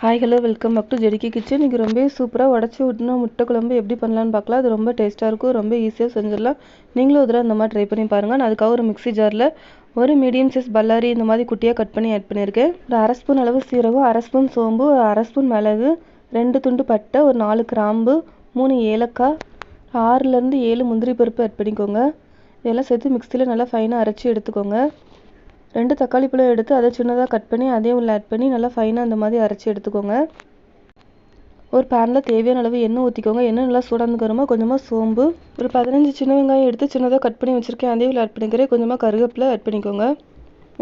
Hi hello welcome back to ஜெடிக்கி kitchen. இன்றைக்கி ரொம்ப சூப்பராக உடச்சி விட்டுனா முட்டை குழம்பு எப்படி பண்ணலான்னு பார்க்கலாம். அது ரொம்ப டேஸ்ட்டாக இருக்கும், ரொம்ப ஈஸியாக செஞ்சிடலாம். நீங்களும் ஒரு தடவை இந்த மாதிரி ட்ரை பண்ணி பாருங்கள். நான் அதுக்காக ஒரு மிக்ஸி ஜாரில் ஒரு மீடியம் சைஸ் பல்லாரி இந்த மாதிரி குட்டியாக கட் பண்ணி ஆட் பண்ணியிருக்கேன். ஒரு அரை ஸ்பூன் அளவு சீரகம், அரை ஸ்பூன் சோம்பு, அரை ஸ்பூன் மிளகு, 2 துண்டு பட்டை, ஒரு 4 கிராம்பு, 3 ஏலக்காய், 6லேருந்து 7 முந்திரி பருப்பு ஆட் பண்ணிக்கோங்க. இதெல்லாம் சேர்த்து மிக்ஸியில் நல்லா ஃபைனாக அரைச்சி எடுத்துக்கோங்க. 2 தக்காளி பழம் எடுத்து அதை சின்னதாக கட் பண்ணி அதையும் உள்ள ஆட் பண்ணி நல்லா ஃபைனாக அந்த மாதிரி அரைச்சி எடுத்துக்கோங்க. ஒரு பேனில் தேவையான அளவு எண்ணெய் ஊற்றிக்கோங்க. எண்ணெய் நல்லா சூடானதுக்கு அப்புறமா கொஞ்சமாக சோம்பு, ஒரு 15 சின்ன வெங்காயம் எடுத்து சின்னதாக கட் பண்ணி வச்சுருக்கேன், அதையும் உள்ள ஆட் பண்ணிக்கிறேன். கொஞ்சமாக கருவேப்பிலை ஆட் பண்ணிக்கோங்க.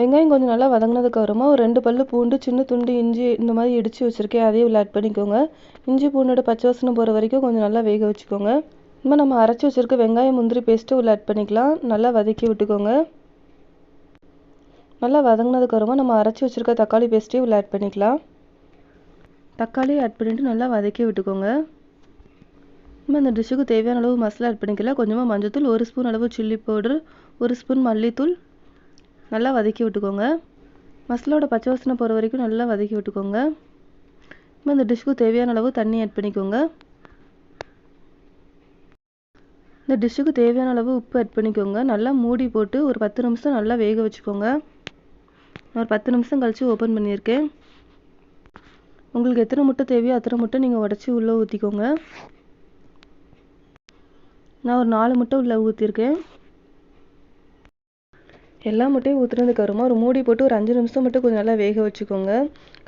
வெங்காயம் கொஞ்சம் நல்லா வதங்கினதுக்கு அப்புறமா ஒரு 2 பல்லு பூண்டு, சின்ன துண்டு இஞ்சி இந்த மாதிரி இடித்து வச்சுருக்கேன், அதையும் உள்ள ஆட் பண்ணிக்கோங்க. இஞ்சி பூண்டோட பச்சை வாசனை போகிற வரைக்கும் கொஞ்சம் நல்லா வேக வச்சுக்கோங்க. இன்னும் நம்ம அரைச்சி வச்சுருக்க வெங்காயம் முந்திரி பேஸ்ட்டு உள்ள ஆட் பண்ணிக்கலாம். நல்லா வதக்கி விட்டுக்கோங்க. நல்லா வதங்கினதுக்கப்புறமா நம்ம அரைச்சி வச்சுருக்க தக்காளி பேஸ்ட்டையும் உள்ள ஆட் பண்ணிக்கலாம். தக்காளி ஆட் பண்ணிவிட்டு நல்லா வதக்கி விட்டுக்கோங்க. நம்ம இந்த டிஷ்ஷுக்கு தேவையான அளவு மசாலா ஆட் பண்ணிக்கலாம். கொஞ்சமாக மஞ்சள்தூள், 1 ஸ்பூன் அளவு சில்லி பவுடர், 1 ஸ்பூன் மல்லித்தூள், நல்லா வதக்கி விட்டுக்கோங்க. மசாலாவோட பச்சை வாசனை போகிற வரைக்கும் நல்லா வதக்கி விட்டுக்கோங்க. நம்ம இந்த டிஷ்ஷுக்கு தேவையான அளவு தண்ணி ஆட் பண்ணிக்கோங்க. இந்த டிஷ்ஷுக்கு தேவையான அளவு உப்பு ஆட் பண்ணிக்கோங்க. நல்லா மூடி போட்டு ஒரு 10 நிமிஷம் நல்லா வேக வச்சுக்கோங்க. ஒரு 10 நிமிஷம் கழித்து ஓப்பன் பண்ணியிருக்கேன். உங்களுக்கு எத்தனை முட்டை தேவையோ அத்தனை முட்டை நீங்கள் உடச்சி உள்ளே ஊற்றிக்கோங்க. நான் ஒரு 4 முட்டை உள்ளே ஊற்றிருக்கேன். எல்லா முட்டையும் ஊற்றுனதுக்கப்புறமா ஒரு மூடி போட்டு ஒரு 5 நிமிஷம் மட்டும் கொஞ்சம் நல்லா வேக வச்சுக்கோங்க.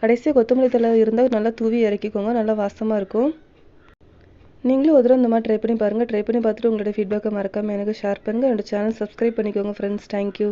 கடைசியாக கொத்தமல்லி தழை இருந்தால் நல்லா தூவி இறக்கிக்கோங்க, நல்லா வாசமாக இருக்கும். நீங்களும் ஒரு தடவை இந்த மாதிரி ட்ரை பண்ணி பாருங்கள். ட்ரை பண்ணி பார்த்துட்டு உங்களோட ஃபீட்பேக்கை மறக்காமல் எனக்கு ஷேர் பண்ணுங்கள். என்னோட சேனல் சப்ஸ்கிரைப் பண்ணிக்கோங்க ஃப்ரெண்ட்ஸ். தேங்க்யூ.